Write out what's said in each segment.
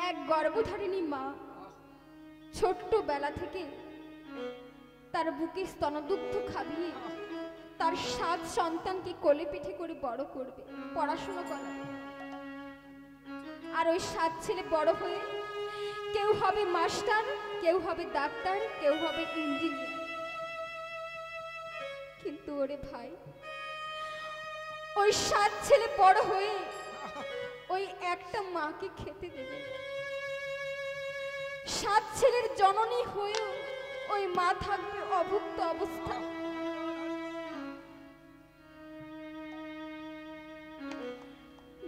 এক গর্ভধারিণী মা ছোট্টবেলা থেকে তার বুকে স্তনদুগ্ধ খাবিয়ে তার 7 সন্তানকে কোলে পিঠে করে বড় করবে, পড়াশোনা করাবে। আর ওই 7 ছেলে বড় হয়ে কেউ হবে মাস্টার, কেউ হবে ডাক্তার, কেউ হবে ইঞ্জিনিয়ার। কিন্তু ওরে ভাই, ওই 7 ছেলে বড় হয়ে ওই একটা মাকে খেতে দেবে। 7 ছেলের জননী হয়েও ওই মা থাকবে অভুক্ত অবস্থা।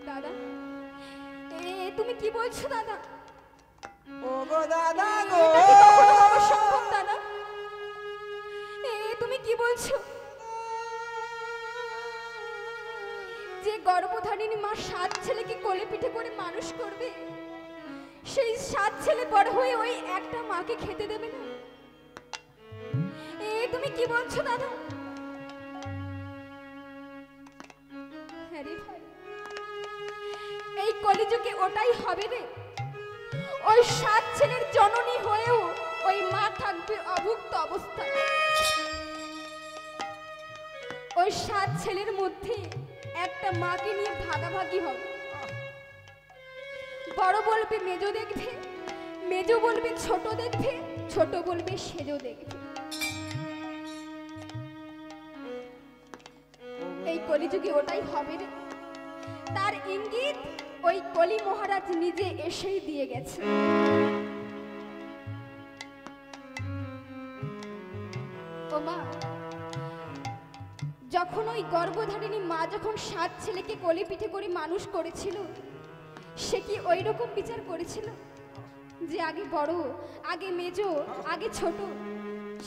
দাদা, তুমি কি বলছো দাদা? ও গো দাদা গো, এটা কি কখনো হওয়া সম্ভব দাদা? তুমি কি বলছো? যে গর্ভধারিণী মা 7 ছেলেকে কোলে পিঠে করে মানুষ করবে, সেই 7 ছেলে বড় হয়ে ওই একটা মাকে খেতে দেবে না? তুমি কি বলছো দাদা? হ্যাঁ রে ভাই, এই কলিযুগে ওটাই হবে রে। ওই 7 ছেলের জননী হয়েও ওই মা থাকবে অভুক্ত অবস্থায়। ওই 7 ছেলের মধ্যে একটা মাকে নিয়ে ভাগাভাগি হবে। বড় বলবে মেজ দেখবে, মেজ বলবে ছোট দেখবে, ছোট বলবে সেজ দেখবে। এই কলিযুগে ওটাই হবে রে। তার ইঙ্গিত ওই কলি মহারাজ নিজে এসেই দিয়ে গেছে। ও মা, যখন ওই গর্ভধারিণী মা যখন 7 ছেলেকে কোলে পিঠে করে মানুষ করেছিল, সে কি ওই রকম বিচার করেছিল যে আগে বড়, আগে মেজ, আগে ছোট?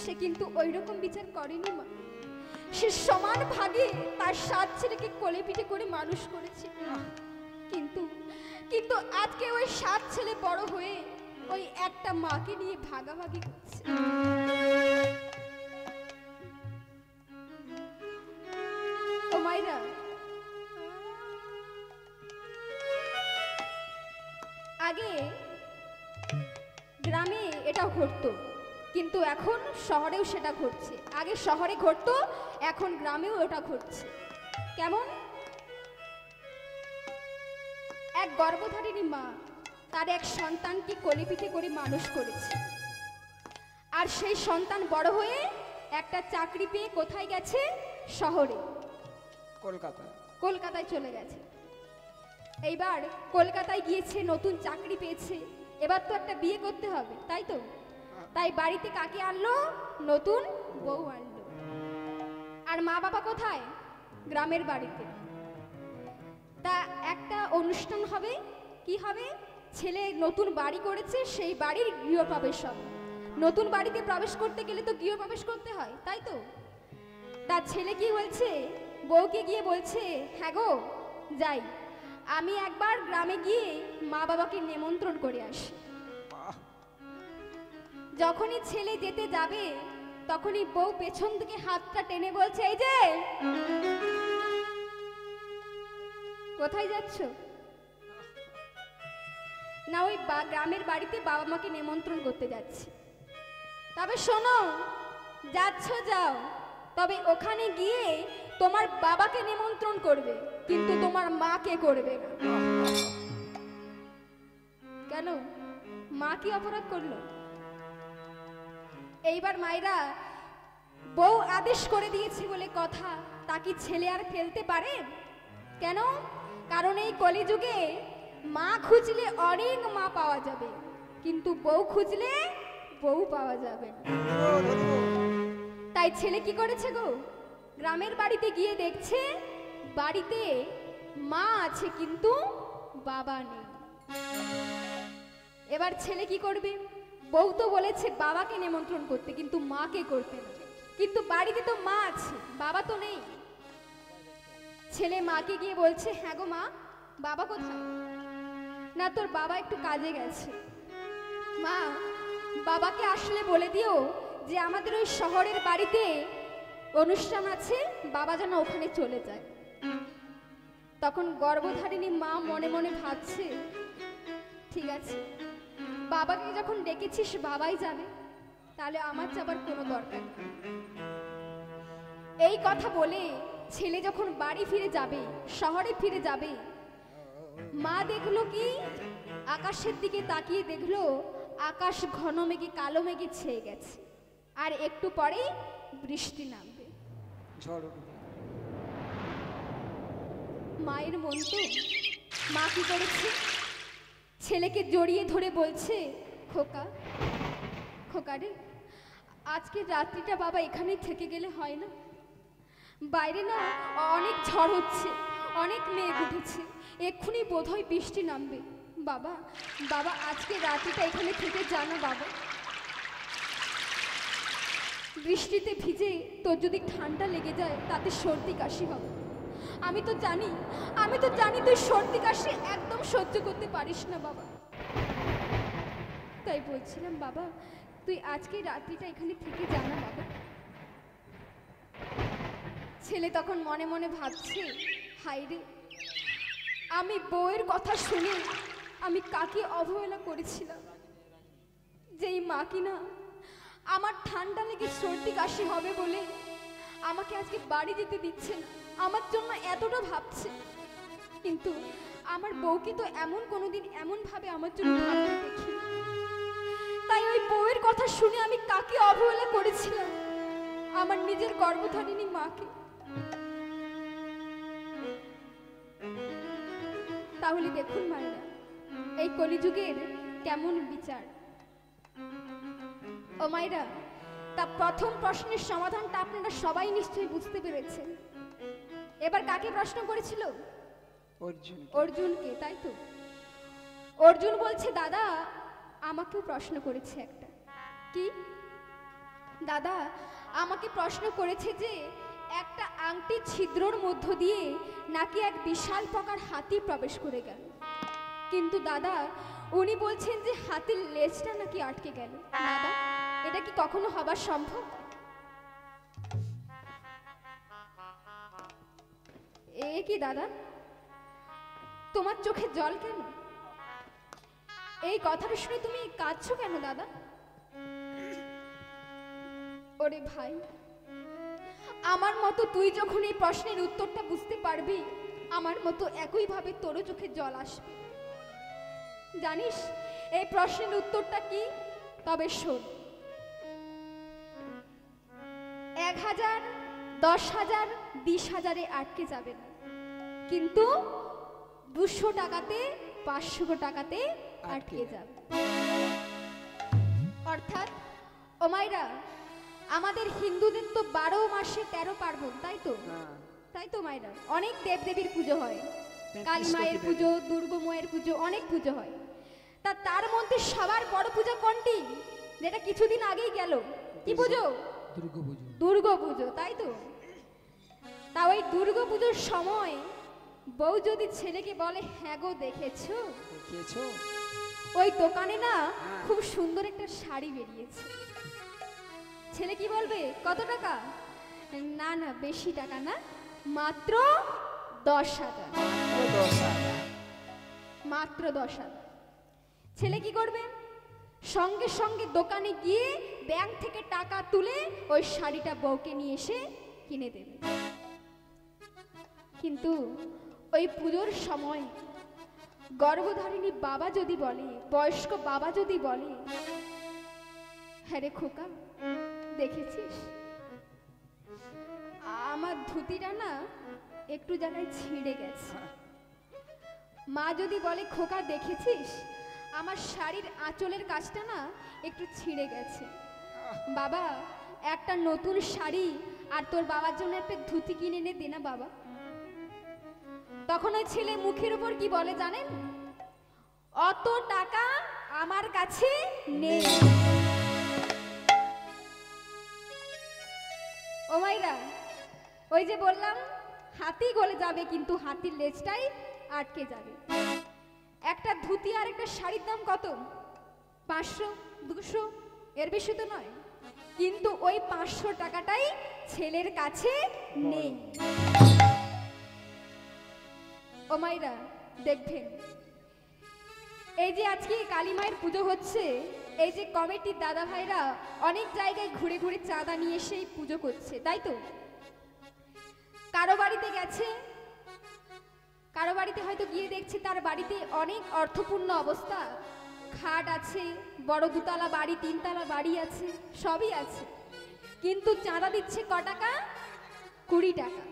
সে কিন্তু ওই রকম বিচার করেনি মা। সে সমান ভাগে তার 7 ছেলেকে কোলে পিঠে করে মানুষ করেছিল। কিন্তু কিন্তু আজকে ওই 7 ছেলে বড় হয়ে ওই একটা মাকে নিয়ে ভাগাভাগি করছে। ও মাইরা, আগে গ্রামে এটা ঘটতো, কিন্তু এখন শহরেও সেটা ঘটছে। আগে শহরে ঘটতো, এখন গ্রামেও ওটা ঘটছে। কেমন? এক গর্ভধারিণী মা তার এক সন্তানকে কোলে পিঠে করে মানুষ করেছে। আর সেই সন্তান বড় হয়ে একটা চাকরি পেয়ে কোথায় গেছে? শহরে, কলকাতায় চলে গেছে। এইবার কলকাতায় গিয়েছে, নতুন চাকরি পেয়েছে, এবার তো একটা বিয়ে করতে হবে, তাই তো? তাই বাড়িতে কাকে আনলো? নতুন বউ আনলো। আর মা বাবা কোথায়? গ্রামের বাড়িতে। তা একটা অনুষ্ঠান হবে। কি হবে? ছেলে নতুন বাড়ি করেছে, সেই বাড়ির গৃহপ্রবেশ হবে। নতুন বাড়িতে প্রবেশ করতে গেলে তো গৃহপ্রবেশ করতে হয়, তাই তো? তার ছেলে কি বলছে? বউকে গিয়ে বলছে, হ্যাঁ গো যাই, আমি একবার গ্রামে গিয়ে মা বাবাকে নিমন্ত্রণ করে আসি। যখনই ছেলে যেতে যাবে, তখনই বউ পেছন থেকে হাতটা টেনে বলছে, এই যে কোথায় যাচ্ছ? না, ওই গ্রামের বাড়িতে বাবা মাকে নিমন্ত্রণ করতে যাচ্ছি। তবে শোনো, যাচ্ছ যাও, তবে ওখানে গিয়ে তোমার বাবাকে নিমন্ত্রণ করবে, কিন্তু তোমার মাকে করবে না। কেন? মা কি অপরাধ করলো? এইবার মায়েরা, বউ আদেশ করে দিয়েছে বলে কথা, তা কি ছেলে আর ফেলতে পারে? কেন? কারণ এই কলিযুগে মা খুঁজলে অনেক মা পাওয়া যাবে, কিন্তু বউ খুঁজলে বউ পাওয়া যাবে না। তাই ছেলে কি করেছে গো? গ্রামের বাড়িতে গিয়ে দেখছে বাড়িতে মা আছে কিন্তু বাবা নেই। এবার ছেলে কি করবে? বউ তো বলেছে বাবাকে নিমন্ত্রণ করতে, কিন্তু মাকে করতে না। কিন্তু বাড়িতে তো মা আছে, বাবা তো নেই। ছেলে মাকে গিয়ে বলছে, হ্যাঁ গো মা, বাবা কোথায়? না, তোর বাবা একটু কাজে গেছে। মা, বাবাকে আসলে বলে দিও যে আমাদের ওই শহরের বাড়িতে অনুষ্ঠান আছে, বাবা যেন ওখানে চলে যায়। তখন গর্ভধারিণী মা মনে মনে ভাবছে, ঠিক আছে, বাবাকে যখন ডেকেছিস বাবাই যাবে, তাহলে আমার যাবার কোনো দরকার নেই। এই কথা বলে ছেলে যখন বাড়ি ফিরে যাবে, শহরে ফিরে যাবে, মা দেখলো কি, আকাশের দিকে তাকিয়ে দেখলো আকাশ ঘন মেঘে কালো মেঘে ছেয়ে গেছে, আর একটু পরেই বৃষ্টি নামবে। ঝড় উঠবে। মায়ের মন তো, মা কি করেছে, ছেলেকে জড়িয়ে ধরে বলছে, খোকা খোকা রে, আজকে রাত্রিটা বাবা এখানেই থেকে গেলে হয় না? বাইরে না অনেক ঝড় হচ্ছে, অনেক মেঘ উঠেছে, এক্ষুনি বোধহয় বৃষ্টি নামবে। বাবা বাবা আজকে রাত্রিটা এখানে থেকে জানো বাবা, বৃষ্টিতে ভিজে তোর যদি ঠান্ডা লেগে যায় তাতে সর্দি কাশি হবে। আমি তো জানি তুই সর্দি কাশি একদম সহ্য করতে পারিস না বাবা, তাই বলছিলাম বাবা তুই আজকে রাত্রিটা এখানে থেকে জানা বাবা। ছেলে তখন মনে মনে ভাবছে, হায় রে, আমি বউয়ের কথা শুনে আমি কাকে অবহেলা করেছিলাম, যেই মা কিনা আমার ঠান্ডা লেগে সর্দি কাশি হবে বলে আমাকে আজকে বাড়ি যেতে দিচ্ছে না, আমার জন্য এতটা ভাবছে, কিন্তু আমার বউকে তো এমন কোনোদিন এমন ভাবে আমার জন্য ভাবতে দেখি। তাই ওই বউয়ের কথা শুনে আমি কাকে অবহেলা করেছিলাম, আমার নিজের গর্ভধারিণী মাকে। তাহলে দেখুন মায়েরা, এই কলিযুগের কেমন বিচার। ও মায়েরা, তা প্রথম প্রশ্নের সমাধানটা আপনারা সবাই নিশ্চয়ই বুঝতে পেরেছেন। এবার কাকে প্রশ্ন করেছিল? অর্জুনকে, তাই তো? অর্জুন বলছে, দাদা আমাকেও প্রশ্ন করেছে একটা। কি? দাদা আমাকে প্রশ্ন করেছে যে একটা আংটি ছিদ্রর মধ্য দিয়ে নাকি এক বিশাল প্রকার হাতি প্রবেশ করে গেল, কিন্তু দাদা উনি বলছেন যে হাতির লেজটা নাকি আটকে গেল। দাদা এটা কি কখনো হবার সম্ভব? এ কি দাদা, তোমার চোখে জল কেন? এই কথাটা শুনে তুমি কাঁদছো কেন দাদা? ওরে ভাই, আমার মতো তুই যখন এই প্রশ্নের উত্তরটা বুঝতে পারবি, আমার মতো একইভাবে তোরও চোখে জল আসবে। জানিস এই প্রশ্নের উত্তরটা কি? তবে শোন। 1000, 10,000, 20,000-এ আটকে যাবে না, কিন্তু 200 টাকাতে 500 টাকাতে আটকে যাবে। অর্থাৎ ও মাইরা, আমাদের হিন্দুদের তো 12 মাসে 13 পার্বণ, তাই তো? তাই তো মাইরা, অনেক দেবদেবীর পুজো হয়, কালী মায়ের পুজো, দুর্গা মায়ের পুজো, অনেক পুজো হয়। তা তার মধ্যে সবার বড় পুজো কোনটি, যেটা কিছুদিন আগেই গেল? কি পুজো? দুর্গা পুজো, তাই তো? তা ওই দুর্গা পুজোর সময় বউ যদি ছেলেকে বলে, হ্যাঁ গো দেখেছো, ওই দোকানে না খুব সুন্দর একটা শাড়ি বেরিয়েছে, ছেলে কি বলবে? কত টাকা? না না বেশি টাকা না, মাত্র 10,000। মাত্র 10,000। ছেলে কি করবে? সঙ্গে সঙ্গে দোকানে গিয়ে ব্যাংক থেকে টাকা তুলে ওই শাড়িটা বউকে নিয়ে এসে কিনে দেবে। কিন্তু ওই পুজোর সময় গর্ভধারিণী বাবা যদি বলে, বয়স্ক বাবা যদি বলে, হ্যাঁ রে খোকা দেখেছিস আমার ধুতিটা না একটু জায়গায় ছিঁড়ে গেছে, মা যদি বলে, খোকা দেখেছিস আমার শাড়ির আঁচলের কাজটা না একটু ছিঁড়ে গেছে, বাবা একটা নতুন শাড়ি আর তোর বাবার জন্য একটা ধুতি কিনে এনে দে না বাবা। তখন ওই ছেলে মুখের উপর কি বলে জানেন? অত টাকা আমার কাছে নেই। ও মাইরা, ওই যে বললাম হাতি গলে যাবে কিন্তু হাতির লেজটাই আটকে যাবে। একটা ধুতি আর একটা শাড়ির দাম কত? 500, 200, এর বেশি তো নয়, কিন্তু ওই 500 টাকাটাই ছেলের কাছে নেই। ও মাইরা দেখবেন এই যে আজকে কালী মায়ের পুজো হচ্ছে, এই যে কমিটির দাদা ভাইরা অনেক জায়গায় ঘুরে ঘুরে চাঁদা নিয়ে এসে পুজো করছে, তাই তো? কারো বাড়িতে গেছে, কারো বাড়িতে হয়তো গিয়ে দেখছে তার বাড়িতে অনেক অর্থপূর্ণ অবস্থা, খাট আছে, বড় দুতলা বাড়ি, তিনতলা বাড়ি আছে, সবই আছে, কিন্তু চাঁদা দিচ্ছে ক টাকা? 20 টাকা।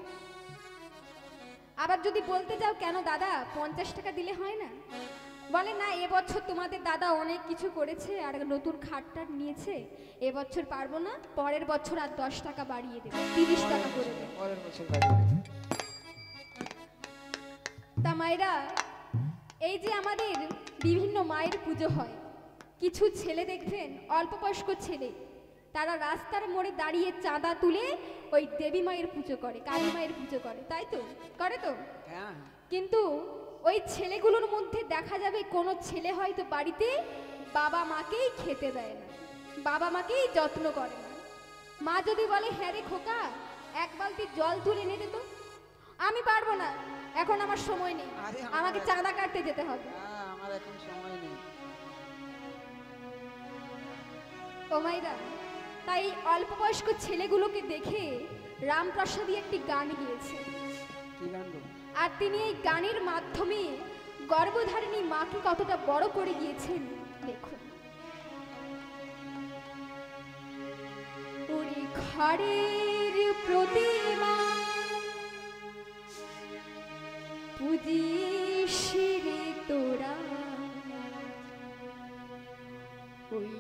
আবার যদি বলতে যাও কেন দাদা 50 টাকা দিলে হয় না, বলে না এবছর তোমাদের দাদা অনেক কিছু করেছে আর নতুন খাটটার নিয়েছে, এবছর পারবো না, পরের বছর আর 10 টাকা বাড়িয়ে দেবে, 30 টাকা করে দেবে। পরের বছর বাড়িয়ে দেবে। তা মায়েরা, এই যে আমাদের বিভিন্ন মায়ের পুজো হয়, কিছু ছেলে দেখবেন অল্প বয়স্ক ছেলে, তারা রাস্তার মোড়ে দাঁড়িয়ে চাঁদা তুলে ওই দেবী মায়ের পুজো করে, কালী মায়ের পুজো করে, তাই তো? করে তো? হ্যাঁ। কিন্তু ওই ছেলেগুলোর মধ্যে দেখা যাবে কোনো ছেলে হয়তো বাড়িতে বাবা মাকেই খেতে দেয় না, বাবা মাকেই যত্ন করে না। মা যদি বলে হ্যাঁ রে খোকা এক বালতি জল তুলে এনে দে তো, আমি পারবো না, এখন আমার সময় নেই, আমাকে চাঁদা কাটতে যেতে হবে। হ্যাঁ, আমার এখন সময় নেই। ও মাইরা, তাই অল্প বয়স্ক ছেলেগুলোকে দেখে রামপ্রসাদী একটি গান গিয়েছে, কি গান গো? আর তিনি এই গানের মাধ্যমে গর্ভধারিণী মাকে কতটা বড় করে গিয়েছেন দেখুন। ওরে ঘরের প্রতিমা পুজিস রে তোরা, ওই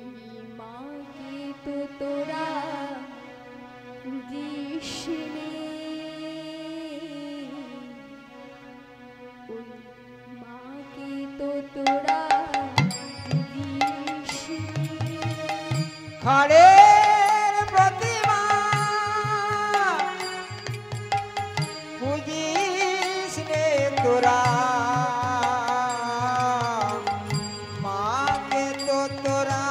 মাকে তো তোরা পুজিস রে, ওই মাকে তো তোরা পুজিস রে। খড়ের প্রতিমা পুজিস রে তোরা, মাকে তো তোরা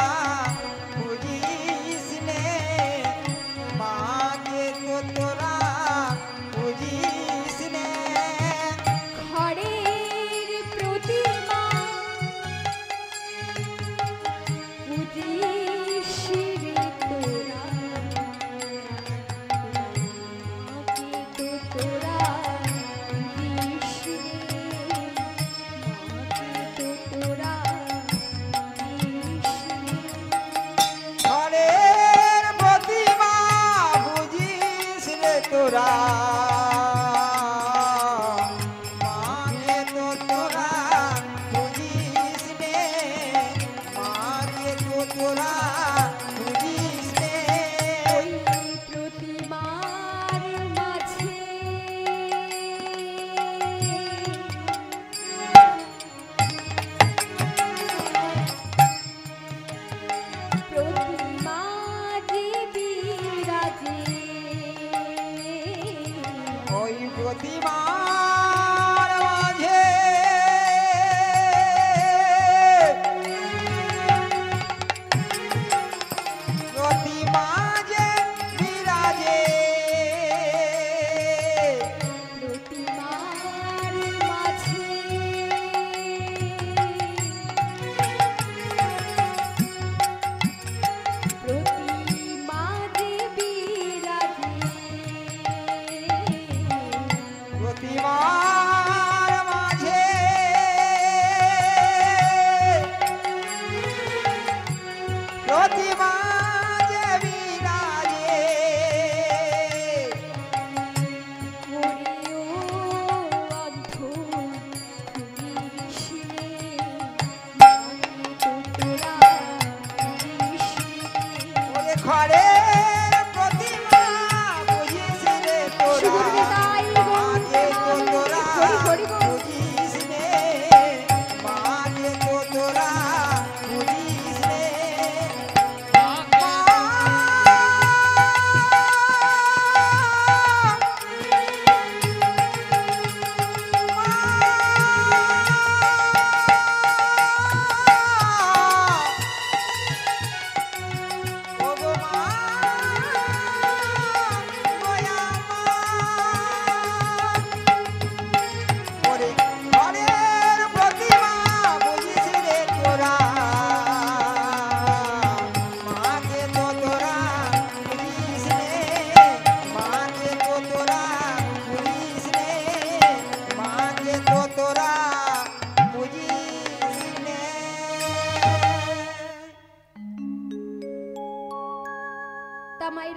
পুজিস নে, মাকে তো তোরা পুজিস নে। ঘরের প্রতিমা পুজিস রে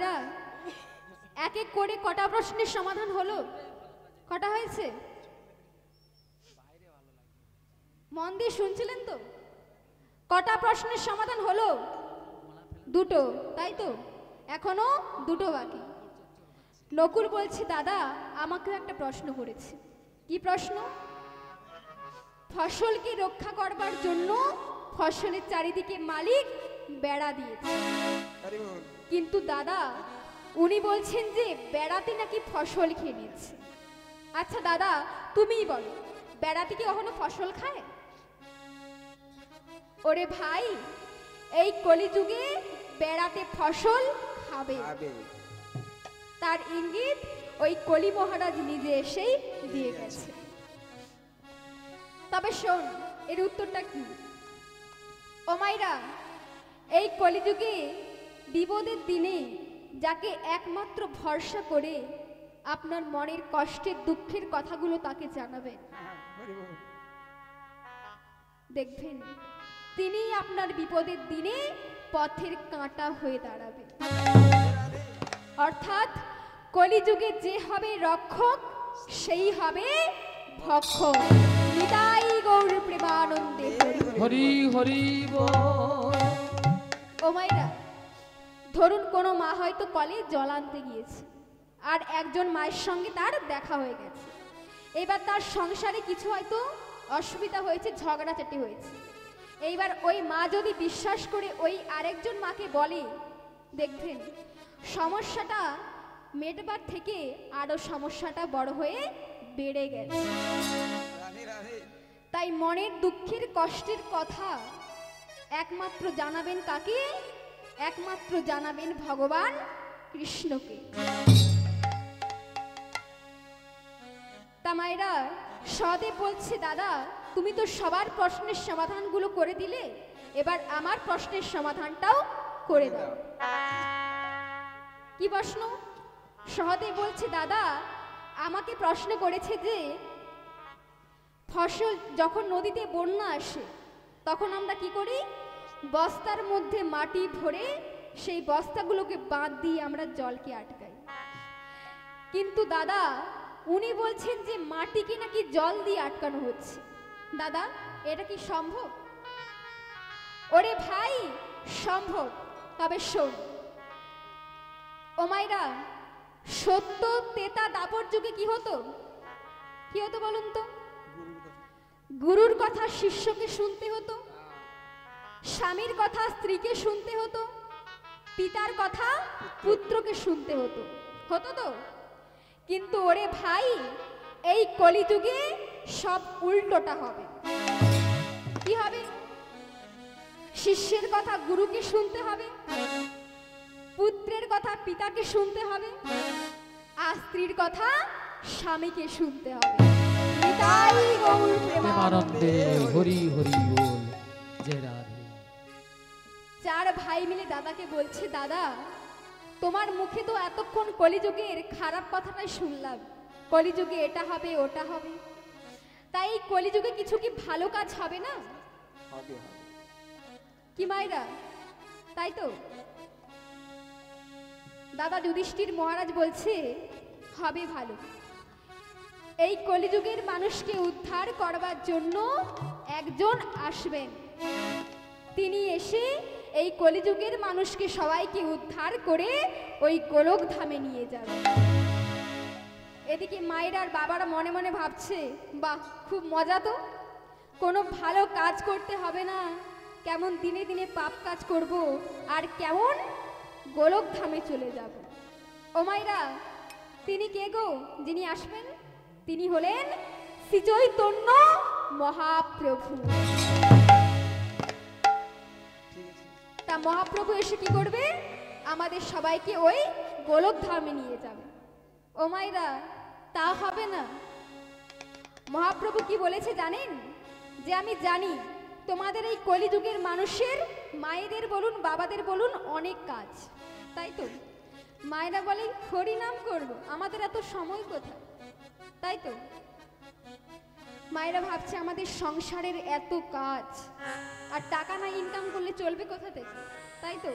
মায়েরা এক এক করে কটা প্রশ্নের সমাধান হলো? কটা হয়েছে? মন দিয়ে শুনছিলেন তো? কটা প্রশ্নের সমাধান হলো? দুটো, তাই তো? এখনো দুটো বাকি। নকুল বলছে দাদা আমাকে একটা প্রশ্ন করেছে। কি প্রশ্ন? ফসলকে রক্ষা করবার জন্য ফসলের চারিদিকে মালিক বেড়া দিয়েছে, হরি বল। কিন্তু দাদা উনি বলছেন যে বেড়াতে নাকি ফসল খেয়ে নিচ্ছে। আচ্ছা দাদা তুমিই বলো, বেড়াতে কি কখনো ফসল খায়? ওরে ভাই, এই কলিযুগে বেড়াতে ফসল খাবে, আবে তার ইঙ্গিত ওই কলি মহারাজ নিজে এসেই দিয়ে গেছে। তবে শোন এর উত্তরটা কি? ও মাইরা, এই কলিযুগে বিপদের দিনে যাকে একমাত্র ভরসা করে আপনার মনের কষ্টের দুঃখের কথাগুলো তাকে জানাবেন, হরি বল। দেখবেন তিনি আপনার বিপদের দিনে পথের কাঁটা হয়ে দাঁড়াবে। অর্থাৎ কলিযুগে যে হবে রক্ষক সেই হবে ভক্ষক। নিতাই গৌর প্রেমানন্দে হরি হরি বল। ও মায়েরা, ধরুন কোনো মা হয়তো কলে জল আনতে গিয়েছে, আর একজন মায়ের সঙ্গে তার দেখা হয়ে গেছে। এবার তার সংসারে কিছু হয়তো অসুবিধা হয়েছে, ঝগড়াঝাটি হয়েছে। এইবার ওই মা যদি বিশ্বাস করে ওই আরেকজন মাকে বলে, দেখবেন সমস্যাটা মেটবার থেকে আরো সমস্যাটা বড় হয়ে বেড়ে গেছে। রাধে রাধে। তাই মনের দুঃখের কষ্টের কথা একমাত্র জানাবেন কাকে? একমাত্র জানাবেন ভগবান কৃষ্ণকে। তা মায়েরা, সদেব বলছে দাদা তুমি তো সবার প্রশ্নের সমাধানগুলো করে দিলে, এবার আমার প্রশ্নের সমাধানটাও করে দাও। কি প্রশ্ন? সহদেব বলছে দাদা আমাকে প্রশ্ন করেছে যে ফসল যখন নদীতে বন্যা আসে তখন আমরা কি করি? বস্তার মধ্যে মাটি ভরে সেই বস্তাগুলোকে বাঁধ দিয়ে আমরা জলকে আটকাই। কিন্তু দাদা উনি বলছেন যে মাটিকে নাকি জল দিয়ে আটকানো হচ্ছে। দাদা এটা কি সম্ভব? ওরে ভাই সম্ভব, তবে শোন। ও মাইরা, সত্য তেতা দাপর যুগে কি হতো? কি হতো বলুন তো? গুরুর কথা শিষ্যকে শুনতে হতো, স্বামীর কথা স্ত্রীকে শুনতে হতো, পিতার কথা পুত্রকে শুনতে হতো, হতো তো? কিন্তু ওরে ভাই এই কলিযুগে সব উল্টোটা হবে। কি হবে? শিষ্যের কথা গুরুকে শুনতে হবে, পুত্রের কথা পিতাকে শুনতে হবে, আর স্ত্রীর কথা স্বামীকে শুনতে হবে। নিতাই গৌর প্রেমানন্দে হরি হরি বল। জয় রাধে। চার ভাই মিলে দাদাকে বলছে দাদা তোমার মুখে তো এতক্ষণ কলিযুগের খারাপ কথাটাই শুনলাম, কলিযুগে এটা হবে ওটা হবে, তাই এই কলিযুগে কিছু কি ভালো কাজ হবে না? হবে হবে। কি মায়েরা, তাই তো? দাদা যুধিষ্ঠির মহারাজ বলছে হবে ভালো। এই কলিযুগের মানুষকে উদ্ধার করবার জন্য একজন আসবেন, তিনি এসে এই কলিযুগের মানুষকে সবাইকে উদ্ধার করে ওই গোলক ধামে নিয়ে যাবেন। এদিকে মায়ের আর বাবারা মনে মনে ভাবছে বাহ খুব মজা তো, কোনো ভালো কাজ করতে হবে না, কেমন দিনে দিনে পাপ কাজ করব আর কেমন গোলক ধামে চলে যাব। ও মায়েরা, তিনি কে গো যিনি আসবেন? তিনি হলেন শ্রী চৈতন্য মহাপ্রভু। তা মহাপ্রভু এসে কি করবে? আমাদের সবাইকে ওই গোলক ধামে নিয়ে যাবে। ও মায়েরা, তা হবে না। মহাপ্রভু কি বলেছে জানেন? যে আমি জানি তোমাদের এই কলিযুগের মানুষের মায়েদের বলুন বাবাদের বলুন অনেক কাজ, তাই তো? মায়েরা বলে হরি নাম করব, আমাদের এত সময় কোথায়, তাই তো? মায়েরা ভাবছে আমাদের সংসারের এত কাজ, আর টাকা না ইনকাম করলে চলবে কোথা থেকে, তাই তো?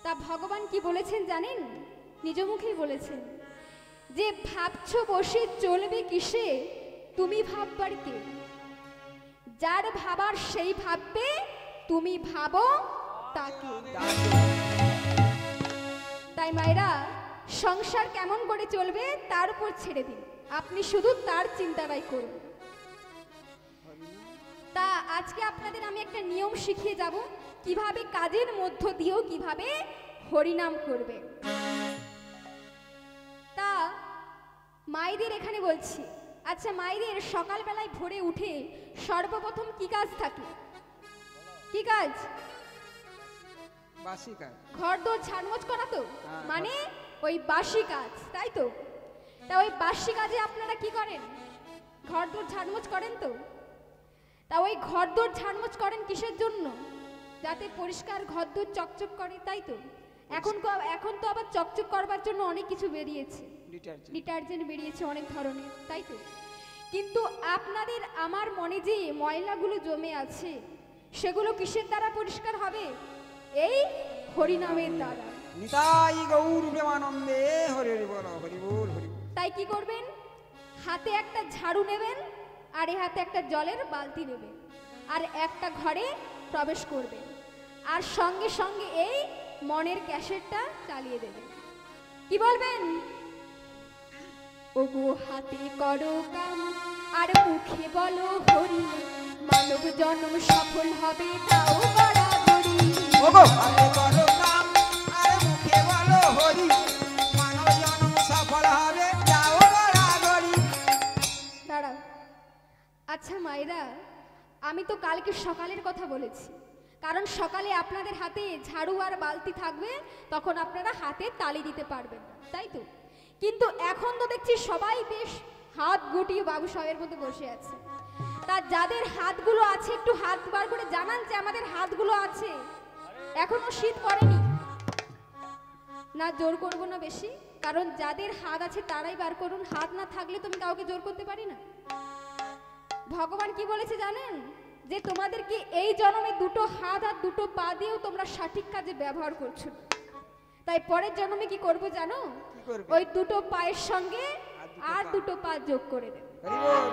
তা ভগবান কি বলেছেন জানেন? নিজ মুখেই বলেছেন যে ভাবছো বসে চলবে কিসে, তুমি ভাববার কে? যার ভাবার সেই ভাববে, তুমি ভাবো তাকে। তাই মায়েরা, সংসার কেমন করে চলবে তার উপর ছেড়ে দিন, আপনি শুধু তার চিন্তাটাই করুন। তা আজকে আপনাদের আমি একটা নিয়ম শিখিয়ে যাব, কিভাবে কাজের মধ্য দিয়েও কিভাবে হরিনাম করবে। তা মায়েদের এখানে বলছি, আচ্ছা মায়েদের সকালবেলায় ভোরে উঠে সর্বপ্রথম কি কাজ থাকে? কি কাজ? বাসি কাজ। ঘর দোর ঝাড়মোছ করা তো, হ্যাঁ, মানে ওই বাসি কাজ, তাই তো? তা ওই বাসি কাজে আপনারা কি করেন? ঘর দোর ঝাড়মোছ করেন তো? তা ওই ঘর দোর ঝাড়মোছ করেন কিসের জন্য? যাতে পরিষ্কার ঘর দোর চকচক করে, তাই তো? এখন তো আবার চকচক করবার জন্য অনেক কিছু বেরিয়েছে, ডিটারজেন্ট বেরিয়েছে অনেক ধরনের, তাই তো? কিন্তু আপনাদের আমার মনে যে ময়লাগুলো জমে আছে, সেগুলো কিসের দ্বারা পরিষ্কার হবে? এই হরিনামের দ্বারা। নিতাই গৌর প্রেমানন্দে হরি হরি বল, হরি বল, হরি বল। তাই কি করবেন? হাতে একটা ঝাড়ু নেবেন, আর এই হাতে একটা জলের বালতি নেবেন, আর একটা ঘরে প্রবেশ করবেন, আর সঙ্গে সঙ্গে এই মনের ক্যাসেটটা চালিয়ে দেবেন। কি বলবেন? ওগো হাতে করো কাম আর মুখে বলো হরি, মানব জন্ম সফল হবে তাও বরাবরই। ওগো হাতে করো কাম আর মুখে বলো হরি, মানব জন্ম সফল হবে তাও বরাবরই। দাঁড়াও, আচ্ছা মায়েরা, আমি তো কালকে সকালের কথা বলেছি, কারণ সকালে আপনাদের হাতে ঝাড়ু আর বালতি থাকবে, তখন আপনারা হাতে তালি দিতে পারবেন না, তাই তো? কিন্তু এখন তো দেখছি সবাই বেশ হাত গুটিয়ে বাবু সাহেবের মধ্যে বসে আছে। তা যাদের হাতগুলো আছে একটু হাত বার করে জানান যে আমাদের হাতগুলো আছে। এখনো শীত পড়েনি না, জোর করব না বেশি, কারণ যাদের হাত আছে তারাই বার করুন, হাত না থাকলে তুমি কাউকে জোর করতে পারি না। ভগবান কি বলেছে জানেন? যে তোমাদেরকে এই জন্মে দুটো হাত আর দুটো পা দিয়েও তোমরা সঠিক কাজে ব্যবহার করছো না, তাই পরের জন্মে কি করবো জানো? ওই দুটো পায়ের সঙ্গে আর দুটো পা যোগ করে দেবে। হরি বল।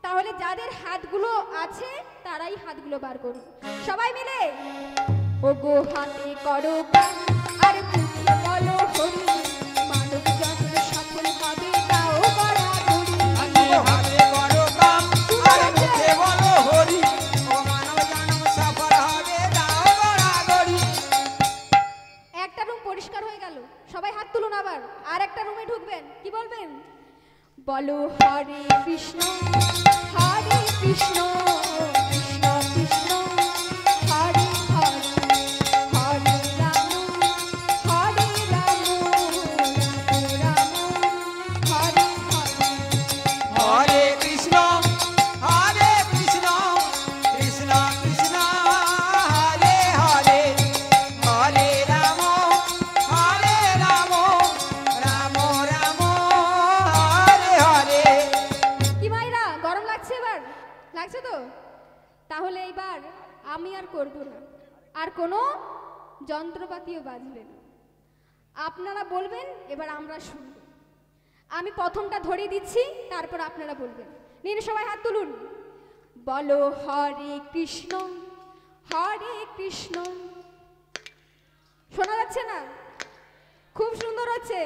তাহলে যাদের হাতগুলো আছে তারাই হাতগুলো বার করুন, সবাই মিলে। ওগো হাতে করো কাম আর মুখে বলো হরি, মানব জন্ম সফল হবে তাও বরাবরই। ওগো হাতে করো কাম আর মুখে বলো হরি, ও মানব জন্ম সফল হবে তাও বরাবরই। একটা রুম পরিষ্কার হয়ে গেল, সবাই হাত তুলুন, আবার আর একটা রুমে ঢুকবেন। কি বলবেন? বলো হরে কৃষ্ণ হরে কৃষ্ণ, কৃষ্ণ কৃষ্ণ হরে হরে, হরে রাম হরে রাম, রাম রাম হরে হরে। হরে কৃষ্ণ হরে কৃষ্ণ, কৃষ্ণ কৃষ্ণ হরে হরে, হরে রাম রাম রাম হরে হরে। কি মাইরা, গরম লাগছে? এবার লাগছে তো? তাহলে এইবার আমি আর করব না, আর কোনো যন্ত্রপাতিও বাজবে না, আপনারা বলবেন, এবার আমরা শুনব। আমি প্রথমটা ধরিয়ে দিচ্ছি, তারপর আপনারা বলবেন। নিন সবাই হাত তুলুন, বলো হরে কৃষ্ণ হরে কৃষ্ণ। শোনা যাচ্ছে না? খুব সুন্দর হচ্ছে।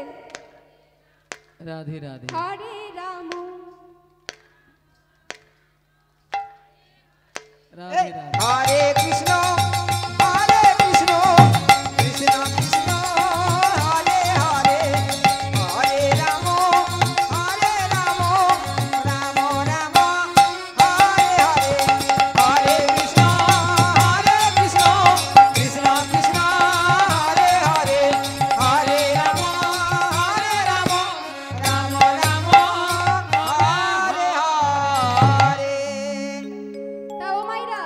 রাধে রাধে। হরে রাম রাধে রাধে। হরে কৃষ্ণ কৃষ্ণ কৃষ্ণ হরে হরে, হরে রাম রাম রাম হরে হরে, হরে কৃষ্ণ কৃষ্ণ কৃষ্ণ কৃষ্ণ হরে হরে, হরে রাম রাম রাম হরে হরে। তা ও মাইরা,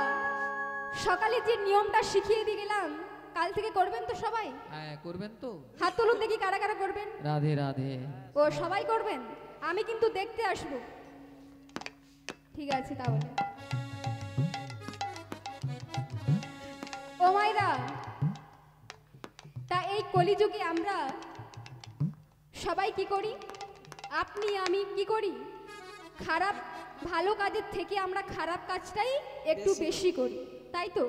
সকালে যে নিয়মটা শিখিয়ে দিয়ে গেলাম, কাল থেকে করবেন তো সবাই? হ্যাঁ, করবেন তো? হাত তুলুন দেখি কারা কারা করবেন। রাধে রাধে। ও সবাই করবেন, আমি কিন্তু দেখতে আসবো। ঠিক আছে তাহলে। ও মাইরা, কলিযুগে আমরা সবাই কি করি, আপনি আমি কি করি, খারাপ ভালো কাজের থেকে আমরা খারাপ কাজটাই একটু বেশি করি, তাই তো?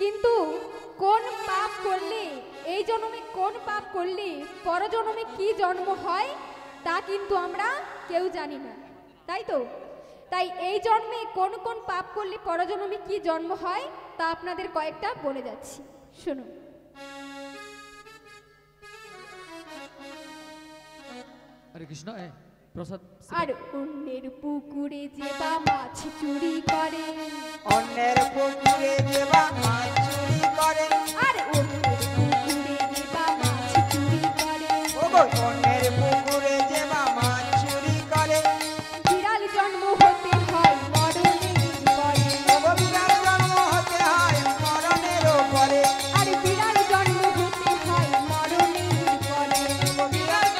কিন্তু কোন পাপ করলে, এই জন্মে কোন পাপ করলে পরজন্মে কি জন্ম হয় তা কিন্তু আমরা কেউ জানি না, তাই তো? তাই এই জন্মে কোন কোন পাপ করলে পরজন্মে কি জন্ম হয় তা আপনাদের কয়েকটা বলে যাচ্ছি, শুনুন। হরে কৃষ্ণ প্রসাদ আর অন্যের পুকুরে যে বা মাছ চুরি করে, অন্যের পুকুরে যেবা মাছ চুরি করে, আর অন্যের পুকুরে যে বা মাছ চুরি করে, ওগো অন্যের পুকুরে যেবা মাছ চুরি করে, বিড়াল জন্ম হতে হয় মরণের পরে, ওগো বিড়াল জন্ম হতে হয় মরণেরও পরে, আর বিড়াল জন্ম হতে হয় মরণের পরে, ওগো বিড়াল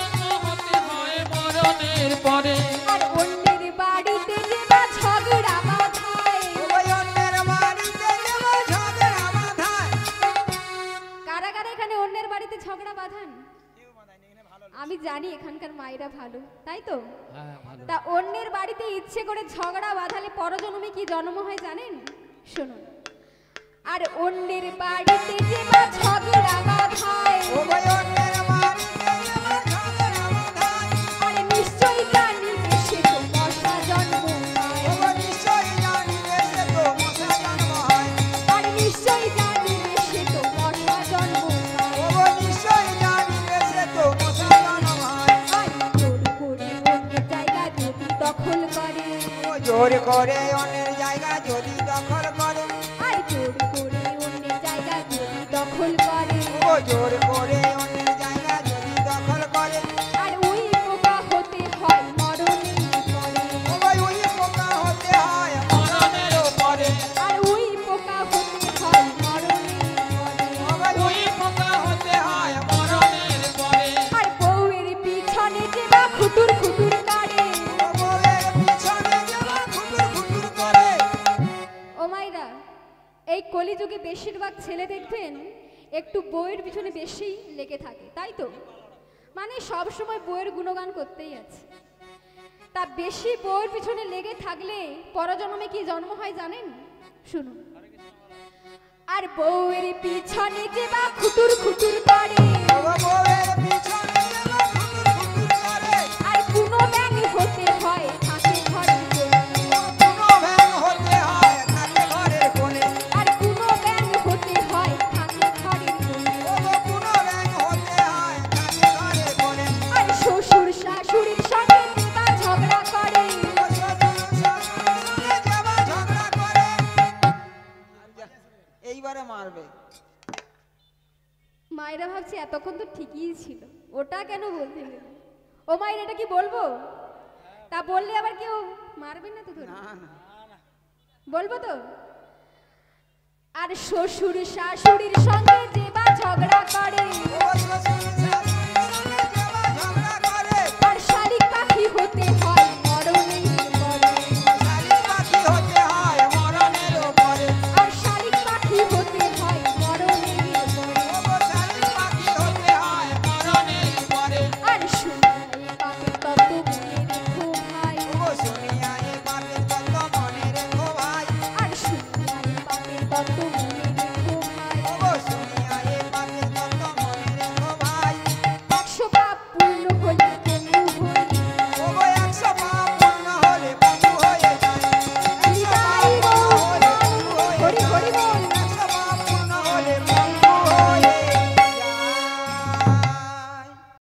হতে হয় মরণের পরে। আর অন্যের বাড়িতে যে বা ঝগড়া বাঁধায়, ওগো অন্যের বাড়িতে যেবা ঝগড়া বাঁধায়। কারা কারা এখানে অন্যের বাড়িতে ঝগড়া বাঁধান? আমি জানি এখানকার মায়েরা ভালো, তাই তো? হ্যাঁ ভালো। তা অন্যের বাড়িতে ইচ্ছে করে ঝগড়া বাঁধালে পরজন্মে কি জন্ম হয় জানেন? শুনুন। আর অন্যের বাড়িতে যে বা ঝগড়া বাঁধায়, ওগো অন্যের বাড়িতে যেবা ঝগড়া বাঁধায়। আরে নিশ্চয়ই জানিবে সে তো মশা জন্ম পায়, ওগো নিশ্চয়ই জানিবে সে তো মশা জন্ম হয়। আরে নিশ্চয়ই জানিবে সে তো মশা জন্ম পায়, ওগো নিশ্চয়ই জানিবে সে তো মশা জন্ম হয়। আর জোর করে অন্যের জায়গা যদি দখল করে, ও জোর করে অন্যের জায়গা যদি দখল করে, আর জোর করে অন্যের জায়গা যদি দখল করে, ও জোর করে অন্যের জায়গা যদি দখল করে, আর ওই পোকা হতে হয় মরণের পরে, ওগো ওই পোকা হতে হয় মরণেরও পরে, আর ওই পোকা হতে হয় মরণের পরে, ওগো ওই পোকা হতে হয় মরণের পরে। আর বউয়ের পিছনে যে বা খুতুর খুতুর করে, ও বউয়ের পিছনে যেবা খুতুর খুতুর করে। ও মাইরা, এই কলিযুগে বেশিরভাগ ছেলে দেখবেন একটু বউয়ের পিছনে বেশি লেগে থাকে, তাই তো? মানে সব সময় বউয়ের গুণগান করতেই আছে। তা বেশি বউয়ের পিছনে লেগে থাকলে পরজন্মে কি জন্ম হয় জানেন? শুনুন। আর বউয়ের পিছনে যে বা খুতুর খুতুর করে, ওগো বউয়ের পিছনে যেবা খুতুর খুতুর করে, আর কোনো ব্যাং হতে হয় থাকে ঘরের কোণে, কোনো ভ্যাং হতে হয় থাকে ঘরের কোণে, আর কোনো ব্যাং হতে হয় থাকে ঘরের কোণে, ওগো কোনো ভ্যাং হতে হয় থাকে ঘরের কোণে। আর শ্বশুর শাশুড়ির সঙ্গে যে বা ঝগড়া করে, ও শ্বশুর শাশুড়ির সঙ্গে যেবা ঝগড়া করে। এইবারে মারবে। মায়েরা ভাবছে এতক্ষণ তো ঠিকই ছিল, ওটা কেন বলতে গেলে? ও মায়ের এটা কি বলবো? তা বললে আবার কেউ মারবে না তো ধরে? না না বলবো তো। আর শ্বশুর শাশুড়ির সঙ্গে যে বা ঝগড়া করে, ও শ্বশুর